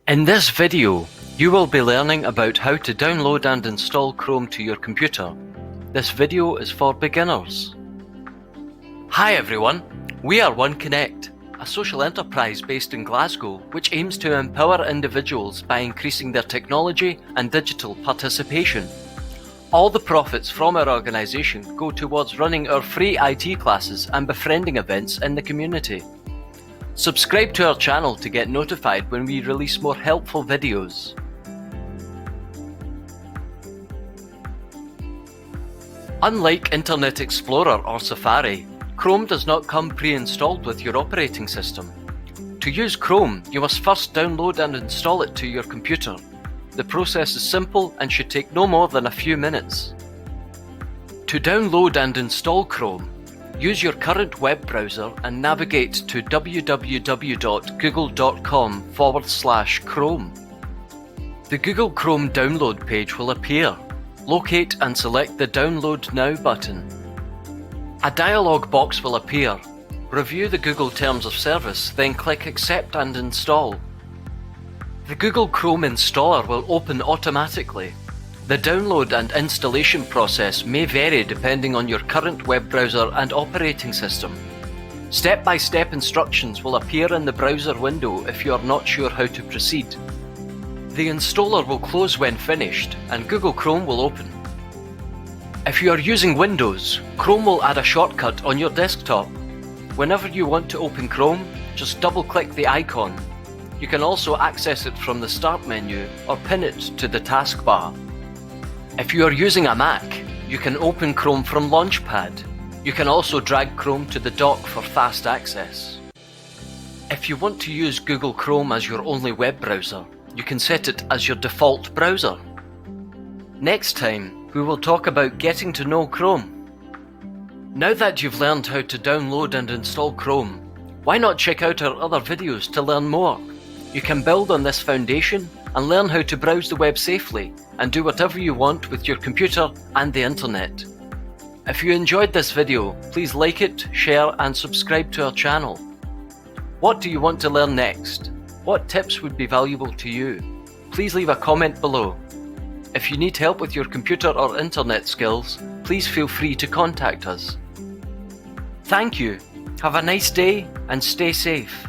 In this video, you will be learning about how to download and install Chrome to your computer. This video is for beginners. Hi everyone, we are OneConnect, a social enterprise based in Glasgow which aims to empower individuals by increasing their technology and digital participation. All the profits from our organisation go towards running our free IT classes and befriending events in the community. Subscribe to our channel to get notified when we release more helpful videos. Unlike Internet Explorer or Safari, Chrome does not come pre-installed with your operating system. To use Chrome, you must first download and install it to your computer. The process is simple and should take no more than a few minutes. To download and install Chrome, use your current web browser and navigate to www.google.com/Chrome. The Google Chrome download page will appear. Locate and select the Download Now button. A dialog box will appear. Review the Google Terms of Service, then click Accept and Install. The Google Chrome installer will open automatically. The download and installation process may vary depending on your current web browser and operating system. Step-by-step instructions will appear in the browser window if you are not sure how to proceed. The installer will close when finished and Google Chrome will open. If you are using Windows, Chrome will add a shortcut on your desktop. Whenever you want to open Chrome, just double-click the icon. You can also access it from the Start menu or pin it to the taskbar. If you are using a Mac, you can open Chrome from Launchpad. You can also drag Chrome to the dock for fast access. If you want to use Google Chrome as your only web browser, you can set it as your default browser. Next time, we will talk about getting to know Chrome. Now that you've learned how to download and install Chrome, why not check out our other videos to learn more? You can build on this foundation and learn how to browse the web safely and do whatever you want with your computer and the internet. If you enjoyed this video, please like it, share and subscribe to our channel. What do you want to learn next? What tips would be valuable to you? Please leave a comment below. If you need help with your computer or internet skills, please feel free to contact us. Thank you. Have a nice day and stay safe.